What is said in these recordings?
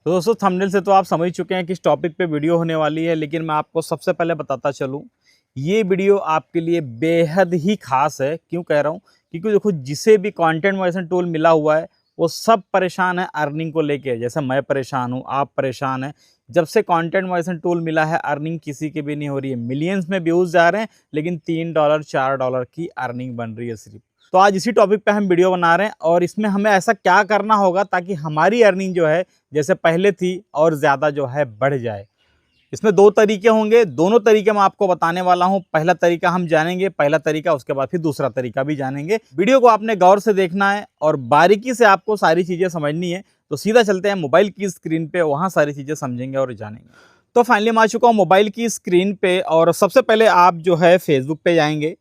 तो दोस्तों थंबनेल से तो आप समझ चुके हैं किस टॉपिक पे वीडियो होने वाली है, लेकिन मैं आपको सबसे पहले बताता चलूँ, ये वीडियो आपके लिए बेहद ही खास है। क्यों कह रहा हूँ? क्योंकि देखो जिसे भी कंटेंट मॉडरेशन टूल मिला हुआ है वो सब परेशान है अर्निंग को लेके। जैसे मैं परेशान हूँ, आप परेशान हैं। जब से कंटेंट मॉडरेशन टूल मिला है अर्निंग किसी की भी नहीं हो रही है। मिलियंस में व्यूज जा रहे हैं लेकिन $3 $4 की अर्निंग बन रही है सिर्फ। तो आज इसी टॉपिक पे हम वीडियो बना रहे हैं और इसमें हमें ऐसा क्या करना होगा ताकि हमारी अर्निंग जो है जैसे पहले थी और ज़्यादा जो है बढ़ जाए। इसमें दो तरीके होंगे, दोनों तरीके मैं आपको बताने वाला हूं। पहला तरीका हम जानेंगे, पहला तरीका, उसके बाद फिर दूसरा तरीका भी जानेंगे। वीडियो को आपने गौर से देखना है और बारीकी से आपको सारी चीज़ें समझनी है। तो सीधा चलते हैं मोबाइल की स्क्रीन पे, वहाँ सारी चीज़ें समझेंगे और जानेंगे। तो फाइनली मैं आ चुका हूँ मोबाइल की स्क्रीन पे और सबसे पहले आप जो है फेसबुक पे जाएंगे।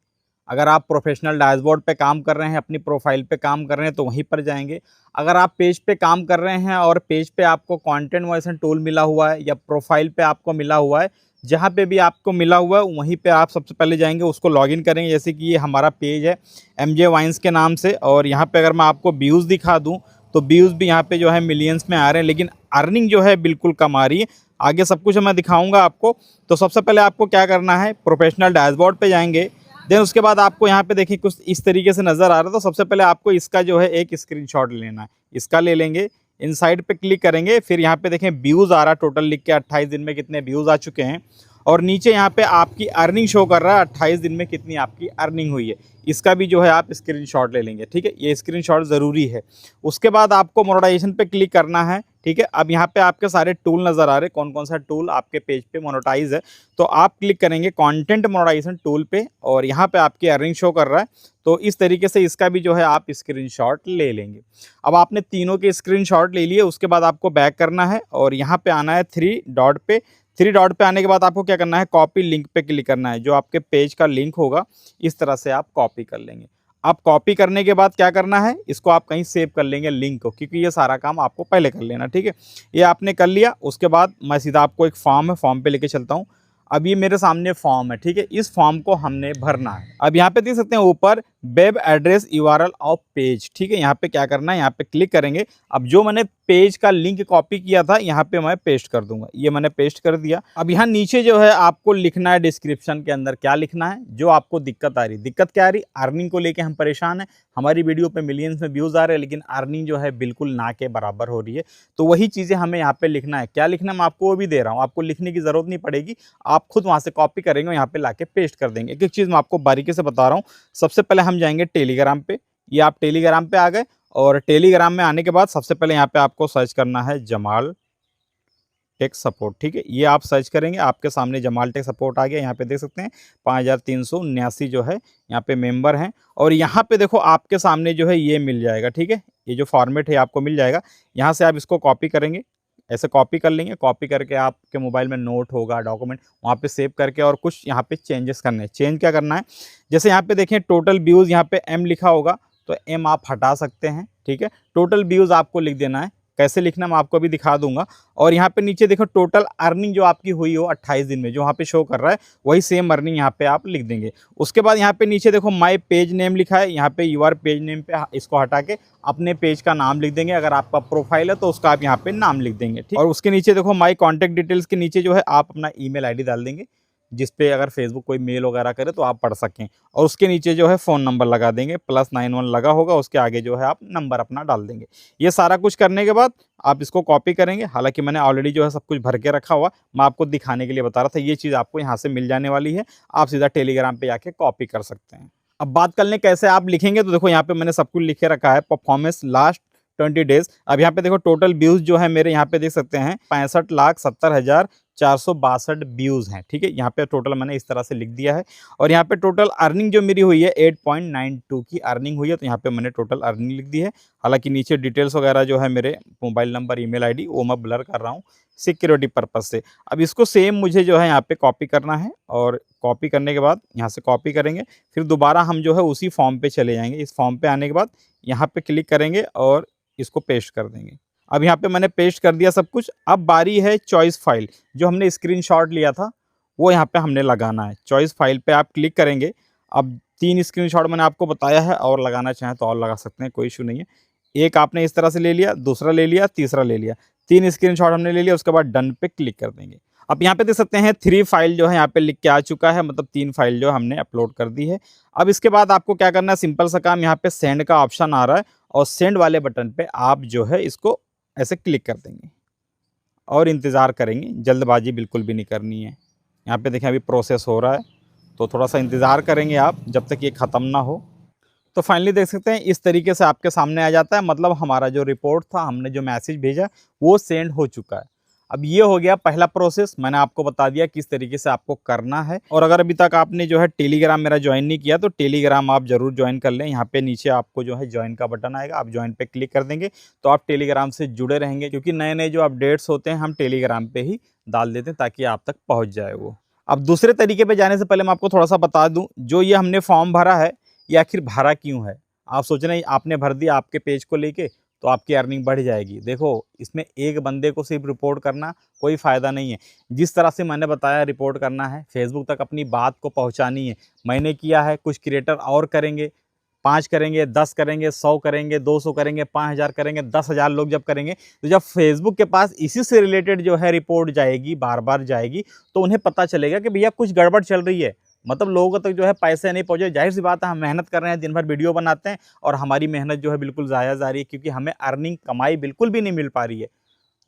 अगर आप प्रोफेशनल डैशबोर्ड पे काम कर रहे हैं, अपनी प्रोफाइल पे काम कर रहे हैं तो वहीं पर जाएंगे। अगर आप पेज पे काम कर रहे हैं और पेज पे आपको कंटेंट मॉडरेशन टूल मिला हुआ है या प्रोफाइल पे आपको मिला हुआ है, जहाँ पे भी आपको मिला हुआ है वहीं पे आप सबसे पहले जाएंगे, उसको लॉगिन करेंगे। जैसे कि ये हमारा पेज है MJ वाइन्स के नाम से, और यहाँ पे अगर मैं आपको व्यूज़ दिखा दूँ तो व्यूज़ भी यहाँ पे जो है मिलियंस में आ रहे हैं, लेकिन अर्निंग जो है बिल्कुल कम आ रही है। आगे सब कुछ मैं दिखाऊँगा आपको। तो सबसे पहले आपको क्या करना है, प्रोफेशनल डैशबोर्ड पर जाएंगे। देन उसके बाद आपको यहाँ पे देखिए कुछ इस तरीके से नज़र आ रहा है। तो सबसे पहले आपको इसका जो है एक स्क्रीनशॉट लेना है, इसका ले लेंगे। इनसाइड पे क्लिक करेंगे, फिर यहाँ पे देखें व्यूज़ आ रहा, टोटल लिख के 28 दिन में कितने व्यूज़ आ चुके हैं, और नीचे यहाँ पे आपकी अर्निंग शो कर रहा है 28 दिन में कितनी आपकी अर्निंग हुई है। इसका भी जो है आप स्क्रीनशॉट ले लेंगे, ठीक है। ये स्क्रीनशॉट ज़रूरी है। उसके बाद आपको मोनेटाइजेशन पे क्लिक करना है, ठीक है। अब यहाँ पे आपके सारे टूल नज़र आ रहे हैं, कौन कौन सा टूल आपके पेज पे मोनेटाइज है। तो आप क्लिक करेंगे कंटेंट मोनेटाइजेशन टूल पे और यहाँ पे आपकी अर्निंग शो कर रहा है। तो इस तरीके से इसका भी जो है आप स्क्रीनशॉट ले लेंगे। अब आपने तीनों के स्क्रीनशॉट ले लिए, उसके बाद आपको बैक करना है और यहाँ पे आना है 3 डॉट पे। 3 डॉट पे आने के बाद आपको क्या करना है, कॉपी लिंक पे क्लिक करना है। जो आपके पेज का लिंक होगा इस तरह से आप कॉपी कर लेंगे। आप कॉपी करने के बाद क्या करना है, इसको आप कहीं सेव कर लेंगे लिंक को, क्योंकि ये सारा काम आपको पहले कर लेना, ठीक है। ये आपने कर लिया। उसके बाद मैं सीधा आपको एक फॉर्म है, फॉर्म पे लेके चलता हूँ। अब ये मेरे सामने फॉर्म है, ठीक है। इस फॉर्म को हमने भरना है। अब यहाँ पे देख सकते हैं ऊपर web address URL of page, ठीक है। यहाँ पे क्या करना है, यहाँ पे क्लिक करेंगे। अब जो मैंने पेज का लिंक कॉपी किया था यहाँ पे मैं पेस्ट कर दूंगा। ये मैंने पेस्ट कर दिया। अब यहाँ नीचे जो है आपको लिखना है डिस्क्रिप्शन के अंदर क्या लिखना है, जो आपको दिक्कत आ रही। दिक्कत क्या आ रही, अर्निंग को लेके हम परेशान हैं। हमारी वीडियो पे मिलियंस में व्यूज़ आ रहे हैं लेकिन अर्निंग जो है बिल्कुल ना के बराबर हो रही है। तो वही चीज़ें हमें यहाँ पे लिखना है। क्या लिखना है मैं आपको वो भी दे रहा हूँ, आपको लिखने की ज़रूरत नहीं पड़ेगी। आप खुद वहाँ से कॉपी करेंगे, यहाँ पे लाके पेस्ट कर देंगे। एक एक चीज़ मैं आपको बारीकी से बता रहा हूँ। सबसे पहले हम जाएंगे टेलीग्राम पे। ये आप टेलीग्राम पे आ गए और टेलीग्राम में आने के बाद सबसे पहले यहाँ पे आपको सर्च करना है जमाल टेक सपोर्ट, ठीक है। ये आप सर्च करेंगे, आपके सामने जमाल टेक सपोर्ट आ गया। यहाँ पे देख सकते हैं 5379 जो है यहाँ पे मेंबर हैं। और यहाँ पे देखो आपके सामने जो है ये मिल जाएगा, ठीक है। ये जो फॉर्मेट है आपको मिल जाएगा। यहाँ से आप इसको कॉपी करेंगे, ऐसे कॉपी कर लेंगे। कॉपी करके आपके मोबाइल में नोट होगा, डॉक्यूमेंट, वहाँ पे सेव करके और कुछ यहाँ पे चेंजेस करने हैं। चेंज क्या करना है, जैसे यहाँ पे देखें टोटल व्यूज़ यहाँ पे M लिखा होगा तो M आप हटा सकते हैं, ठीक है। टोटल व्यूज़ आपको लिख देना है। कैसे लिखना मैं आपको अभी दिखा दूंगा। और यहाँ पे नीचे देखो टोटल अर्निंग जो आपकी हुई हो 28 दिन में, जो वहाँ पे शो कर रहा है वही सेम अर्निंग यहाँ पे आप लिख देंगे। उसके बाद यहाँ पे नीचे देखो माय पेज नेम लिखा है, यहाँ पे यूर पेज नेम पे इसको हटा के अपने पेज का नाम लिख देंगे। अगर आपका प्रोफाइल है तो उसका आप यहाँ पे नाम लिख देंगे, ठीक। और उसके नीचे देखो माई कॉन्टैक्ट डिटेल्स के नीचे जो है आप अपना email ID डाल देंगे, जिस पे अगर फेसबुक कोई मेल वगैरह करे तो आप पढ़ सकें। और उसके नीचे जो है फ़ोन नंबर लगा देंगे, +91 लगा होगा, उसके आगे जो है आप नंबर अपना डाल देंगे। ये सारा कुछ करने के बाद आप इसको कॉपी करेंगे। हालांकि मैंने ऑलरेडी जो है सब कुछ भर के रखा हुआ, मैं आपको दिखाने के लिए बता रहा था। ये चीज़ आपको यहाँ से मिल जाने वाली है, आप सीधा टेलीग्राम पे जाके कॉपी कर सकते हैं। अब बात कर लें कैसे आप लिखेंगे, तो देखो यहाँ पे मैंने सब कुछ लिखे रखा है। Performance last 20 days. अब यहाँ पे देखो टोटल व्यूज़ जो है मेरे यहाँ पे देख सकते हैं 65,70,462 व्यूज़ हैं, ठीक है। यहाँ पे टोटल मैंने इस तरह से लिख दिया है। और यहाँ पे टोटल अर्निंग जो मेरी हुई है 8.92 की अर्निंग हुई है, तो यहाँ पे मैंने टोटल अर्निंग लिख दी है। हालांकि नीचे डिटेल्स वगैरह जो है मेरे मोबाइल नंबर, email ID वो मैं ब्लर कर रहा हूँ सिक्योरिटी पर्पज़ से। अब इसको सेम मुझे जो है यहाँ पे कॉपी करना है और कॉपी करने के बाद यहाँ से कॉपी करेंगे, फिर दोबारा हम जो है उसी फॉर्म पे चले जाएंगे। इस फॉर्म पे आने के बाद यहाँ पे क्लिक करेंगे और इसको पेस्ट कर देंगे। अब यहाँ पे मैंने पेस्ट कर दिया सब कुछ। अब बारी है चॉइस फाइल, जो हमने स्क्रीनशॉट लिया था वो यहाँ पे हमने लगाना है। चॉइस फाइल पे आप क्लिक करेंगे। अब 3 स्क्रीनशॉट मैंने आपको बताया है, और लगाना चाहें तो और लगा सकते हैं, कोई इशू नहीं है। एक आपने इस तरह से ले लिया, दूसरा ले लिया, तीसरा ले लिया। 3 स्क्रीनशॉट हमने ले लिया, उसके बाद डन पे क्लिक कर देंगे। अब यहाँ पे देख सकते हैं 3 फाइल जो है यहाँ पे लिख के आ चुका है, मतलब 3 फाइल जो हमने अपलोड कर दी है। अब इसके बाद आपको क्या करना है, सिंपल सा काम, यहाँ पे सेंड का ऑप्शन आ रहा है और सेंड वाले बटन पे आप जो है इसको ऐसे क्लिक कर देंगे और इंतज़ार करेंगे, जल्दबाजी बिल्कुल भी नहीं करनी है। यहाँ पे देखें अभी प्रोसेस हो रहा है, तो थोड़ा सा इंतज़ार करेंगे आप जब तक ये ख़त्म ना हो। तो फाइनली देख सकते हैं इस तरीके से आपके सामने आ जाता है, मतलब हमारा जो रिपोर्ट था, हमने जो मैसेज भेजा वो सेंड हो चुका है। अब ये हो गया पहला प्रोसेस, मैंने आपको बता दिया किस तरीके से आपको करना है। और अगर अभी तक आपने जो है टेलीग्राम मेरा ज्वाइन नहीं किया तो टेलीग्राम आप ज़रूर ज्वाइन कर लें। यहाँ पे नीचे आपको जो है ज्वाइन का बटन आएगा, आप ज्वाइन पे क्लिक कर देंगे तो आप टेलीग्राम से जुड़े रहेंगे, क्योंकि नए नए जो अपडेट्स होते हैं हम टेलीग्राम पे ही डाल देते हैं ताकि आप तक पहुँच जाए वो। अब दूसरे तरीके पे जाने से पहले मैं आपको थोड़ा सा बता दूं, जो ये हमने फॉर्म भरा है ये आखिर भरा क्यों है। आप सोच रहे हैं आपने भर दिया आपके पेज को लेके तो आपकी अर्निंग बढ़ जाएगी। देखो इसमें एक बंदे को सिर्फ रिपोर्ट करना कोई फ़ायदा नहीं है। जिस तरह से मैंने बताया रिपोर्ट करना है, फेसबुक तक अपनी बात को पहुंचानी है। मैंने किया है, कुछ क्रिएटर और करेंगे, 5 करेंगे, 10 करेंगे, 100 करेंगे, 200 करेंगे, 5000 करेंगे, 10,000 लोग जब करेंगे तो जब फेसबुक के पास इसी से रिलेटेड जो है रिपोर्ट जाएगी, बार बार जाएगी, तो उन्हें पता चलेगा कि भैया कुछ गड़बड़ चल रही है। मतलब लोगों तक जो है पैसे नहीं पहुंचे। जाहिर सी बात है, हम मेहनत कर रहे हैं, दिन भर वीडियो बनाते हैं और हमारी मेहनत जो है बिल्कुल ज़ाया जा रही है, क्योंकि हमें अर्निंग कमाई बिल्कुल भी नहीं मिल पा रही है।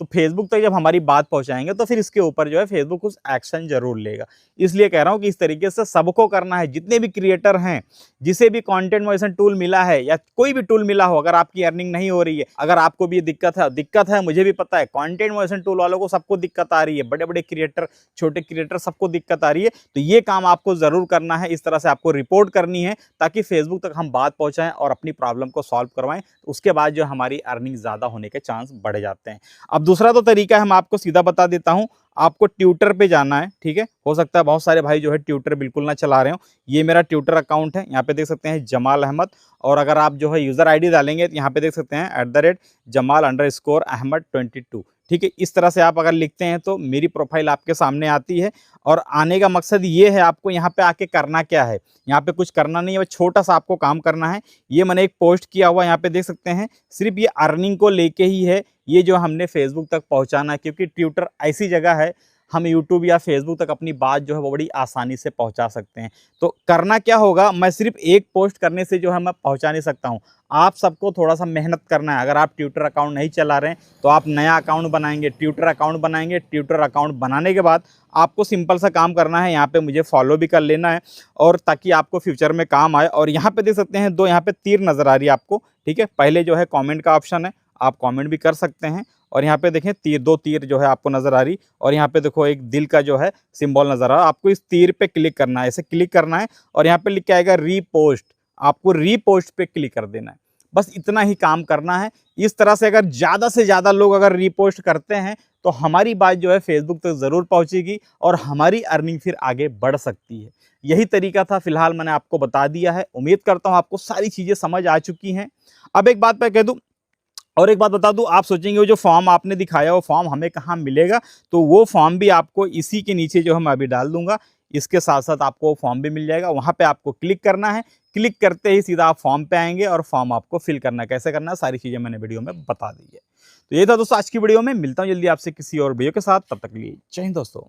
तो फेसबुक तक जब हमारी बात पहुंचाएंगे तो फिर इसके ऊपर जो है फेसबुक कुछ एक्शन जरूर लेगा। इसलिए कह रहा हूं कि इस तरीके से सबको करना है, जितने भी क्रिएटर हैं, जिसे भी कंटेंट मॉडरेशन टूल मिला है या कोई भी टूल मिला हो, अगर आपकी अर्निंग नहीं हो रही है, अगर आपको भी ये दिक्कत है मुझे भी पता है, कंटेंट मॉडरेशन टूल वालों को सबको दिक्कत आ रही है, बड़े बड़े क्रिएटर, छोटे क्रिएटर, सबको दिक्कत आ रही है, तो ये काम आपको जरूर करना है। इस तरह से आपको रिपोर्ट करनी है ताकि फेसबुक तक हम बात पहुंचाएं और अपनी प्रॉब्लम को सॉल्व करवाएं। उसके बाद जो हमारी अर्निंग ज्यादा होने के चांस बढ़ जाते हैं। अब दूसरा तो तरीका है, मैं आपको सीधा बता देता हूं, आपको ट्विटर पे जाना है। ठीक है, हो सकता है बहुत सारे भाई जो है ट्विटर बिल्कुल ना चला रहे हो। ये मेरा ट्विटर अकाउंट है, यहाँ पे देख सकते हैं जमाल अहमद, और अगर आप जो है यूज़र आईडी डालेंगे तो यहाँ पे देख सकते हैं @Jamal_Ahmed22। ठीक है, इस तरह से आप अगर लिखते हैं तो मेरी प्रोफाइल आपके सामने आती है। और आने का मकसद ये है, आपको यहाँ पे आके करना क्या है, यहाँ पे कुछ करना नहीं है, बस छोटा सा आपको काम करना है। ये मैंने एक पोस्ट किया हुआ यहाँ पे देख सकते हैं, सिर्फ ये अर्निंग को लेके ही है, ये जो हमने फेसबुक तक पहुँचाना है, क्योंकि ट्विटर ऐसी जगह है, हम यूट्यूब या फेसबुक तक अपनी बात जो है वो बड़ी आसानी से पहुंचा सकते हैं। तो करना क्या होगा, मैं सिर्फ एक पोस्ट करने से जो है मैं पहुंचा नहीं सकता हूं, आप सबको थोड़ा सा मेहनत करना है। अगर आप ट्विटर अकाउंट नहीं चला रहे हैं तो आप नया अकाउंट बनाएंगे, ट्विटर अकाउंट बनाएंगे। ट्विटर अकाउंट बनाने के बाद आपको सिंपल सा काम करना है, यहाँ पे मुझे फॉलो भी कर लेना है, और ताकि आपको फ्यूचर में काम आए। और यहाँ पे देख सकते हैं दो यहाँ पे तीर नज़र आ रही है आपको। ठीक है, पहले जो है कॉमेंट का ऑप्शन है, आप कमेंट भी कर सकते हैं, और यहाँ पे देखें दो तीर जो है आपको नज़र आ रही, और यहाँ पे देखो एक दिल का जो है सिंबल नज़र आ रहा है। आपको इस तीर पे क्लिक करना है, ऐसे क्लिक करना है, और यहाँ पे लिख के आएगा रीपोस्ट, आपको रीपोस्ट पे क्लिक कर देना है। बस इतना ही काम करना है। इस तरह से अगर ज़्यादा से ज़्यादा लोग अगर रीपोस्ट करते हैं तो हमारी बात जो है फेसबुक तक ज़रूर पहुँचेगी और हमारी अर्निंग फिर आगे बढ़ सकती है। यही तरीका था, फिलहाल मैंने आपको बता दिया है। उम्मीद करता हूँ आपको सारी चीज़ें समझ आ चुकी हैं। अब एक बात मैं कह दूँ, और एक बात बता दूं, आप सोचेंगे वो जो फॉर्म आपने दिखाया वो फॉर्म हमें कहाँ मिलेगा, तो वो फॉर्म भी आपको इसी के नीचे जो हम अभी डाल दूंगा, इसके साथ साथ आपको फॉर्म भी मिल जाएगा। वहाँ पे आपको क्लिक करना है, क्लिक करते ही सीधा आप फॉर्म पे आएंगे और फॉर्म आपको फिल करना है। कैसे करना है सारी चीज़ें मैंने वीडियो में बता दी है। तो ये था दोस्तों आज की वीडियो में, मिलता हूँ जल्दी आपसे किसी और वीडियो के साथ, तब तक के लिए जय हिंद दोस्तों।